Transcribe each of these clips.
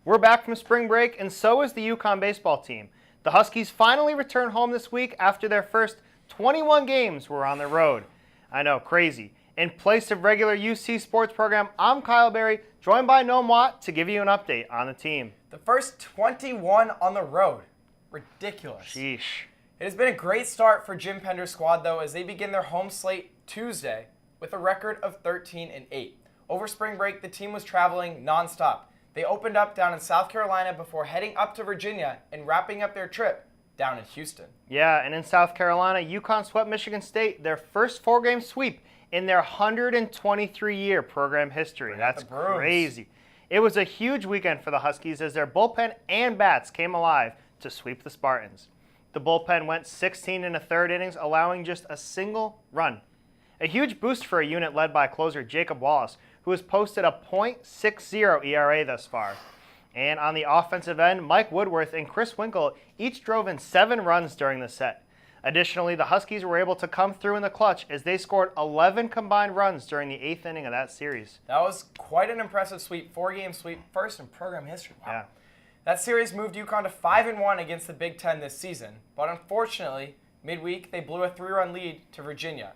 We're back from spring break, and so is the UConn baseball team. The Huskies finally return home this week after their first 21 games were on the road. I know, crazy. In place of regular UC sports program, I'm Kyle Barry, joined by Noam Watt to give you an update on the team. The first 21 on the road. Ridiculous. Sheesh. It has been a great start for Jim Pender's squad, though, as they begin their home slate Tuesday with a record of 13-8. Over spring break, the team was traveling nonstop. They opened up down in South Carolina before heading up to Virginia and wrapping up their trip down in Houston. Yeah, and in South Carolina, UConn swept Michigan State, their first four-game sweep in their 123-year program history. That's crazy. It was a huge weekend for the Huskies as their bullpen and bats came alive to sweep the Spartans. The bullpen went 16 and a third innings, allowing just a single run. A huge boost for a unit led by closer Jacob Wallace, who has posted a .60 ERA thus far. And on the offensive end, Mike Woodworth and Chris Winkle each drove in 7 runs during the set. Additionally, the Huskies were able to come through in the clutch as they scored 11 combined runs during the 8th inning of that series. That was quite an impressive sweep, 4-game sweep, first in program history. Wow. Yeah. That series moved UConn to 5-1 against the Big Ten this season, but unfortunately, midweek they blew a 3-run lead to Virginia.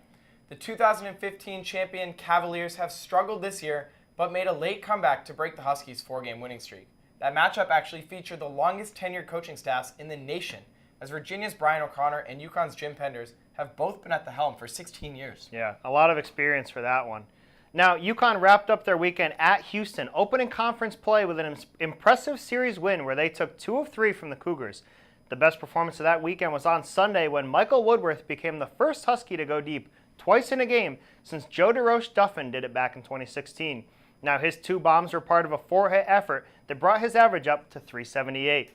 The 2015 champion Cavaliers have struggled this year, but made a late comeback to break the Huskies' 4-game winning streak. That matchup actually featured the longest tenured coaching staffs in the nation, as Virginia's Brian O'Connor and UConn's Jim Penders have both been at the helm for 16 years. Yeah, a lot of experience for that one. Now, UConn wrapped up their weekend at Houston, opening conference play with an impressive series win where they took 2 of 3 from the Cougars. The best performance of that weekend was on Sunday when Michael Woodworth became the first Husky to go deep twice in a game since Joe DeRoche Duffin did it back in 2016. Now, his 2 bombs were part of a 4-hit effort that brought his average up to .378.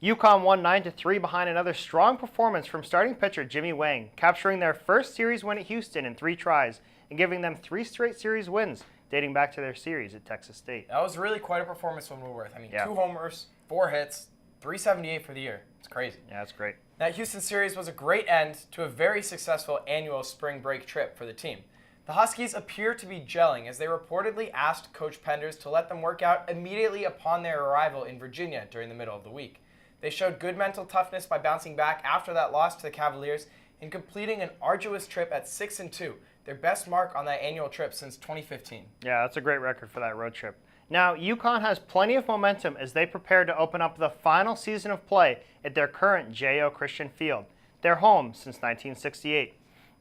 UConn won 9-3 behind another strong performance from starting pitcher Jimmy Wang, capturing their first series win at Houston in 3 tries and giving them 3 straight series wins dating back to their series at Texas State. That was really quite a performance from Woodworth. I mean, 2 homers, 4 hits, .378 for the year. It's crazy. Yeah, that's great. That Houston series was a great end to a very successful annual spring break trip for the team. The Huskies appear to be gelling as they reportedly asked Coach Penders to let them work out immediately upon their arrival in Virginia during the middle of the week. They showed good mental toughness by bouncing back after that loss to the Cavaliers and completing an arduous trip at 6-2, their best mark on that annual trip since 2015. Yeah, that's a great record for that road trip. Now, UConn has plenty of momentum as they prepare to open up the final season of play at their current J.O. Christian Field, their home since 1968.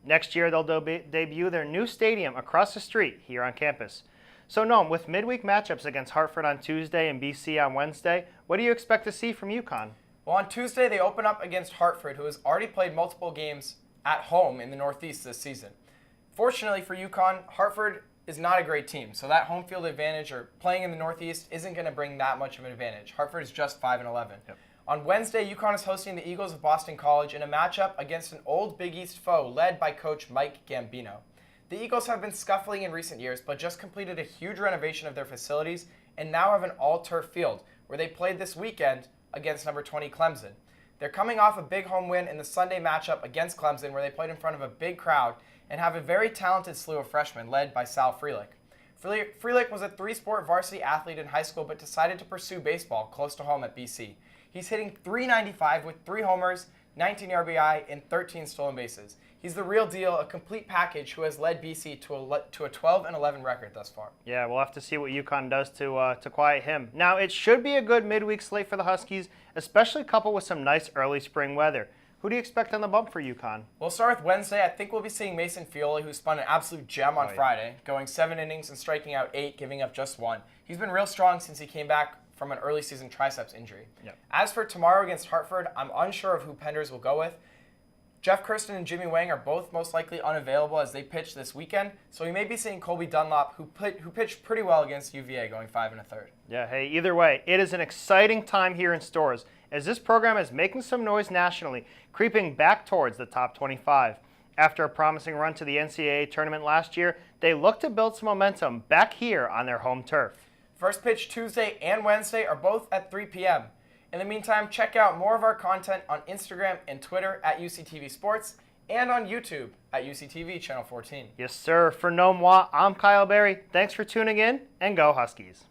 Next year, they'll debut their new stadium across the street here on campus. So, Noam, with midweek matchups against Hartford on Tuesday and BC on Wednesday, what do you expect to see from UConn? Well, on Tuesday, they open up against Hartford, who has already played multiple games at home in the Northeast this season. Fortunately for UConn, Hartford is not a great team, so that home field advantage or playing in the Northeast isn't going to bring that much of an advantage. Hartford is just 5-11. Yep. On Wednesday, UConn is hosting the Eagles of Boston College in a matchup against an old Big East foe led by Coach Mike Gambino. The Eagles have been scuffling in recent years, but just completed a huge renovation of their facilities and now have an all-turf field, where they played this weekend against number 20 Clemson. They're coming off a big home win in the Sunday matchup against Clemson, where they played in front of a big crowd and have a very talented slew of freshmen led by Sal Freelick. Freelick was a 3-sport varsity athlete in high school but decided to pursue baseball close to home at BC. He's hitting .395 with 3 homers, 19 RBI, and 13 stolen bases. He's the real deal, a complete package who has led BC to a 12-11 record thus far. Yeah, we'll have to see what UConn does to quiet him. Now, it should be a good midweek slate for the Huskies, especially coupled with some nice early spring weather. Who do you expect on the bump for UConn? We'll start with Wednesday. I think we'll be seeing Mason Fioli, who spun an absolute gem on Friday, going 7 innings and striking out 8, giving up just 1. He's been real strong since he came back from an early season triceps injury. Yep. As for tomorrow against Hartford, I'm unsure of who Penders will go with. Jeff Kirsten and Jimmy Wang are both most likely unavailable as they pitch this weekend, so we may be seeing Colby Dunlop, who pitched pretty well against UVA, going 5 1/3. Yeah, hey, either way, it is an exciting time here in Storrs as this program is making some noise nationally, creeping back towards the top 25. After a promising run to the NCAA tournament last year, they look to build some momentum back here on their home turf. First pitch Tuesday and Wednesday are both at 3 p.m. In the meantime, check out more of our content on Instagram and Twitter at UCTV Sports and on YouTube at UCTV Channel 14. Yes, sir. For Noam Watt, I'm Kyle Barry. Thanks for tuning in, and go Huskies.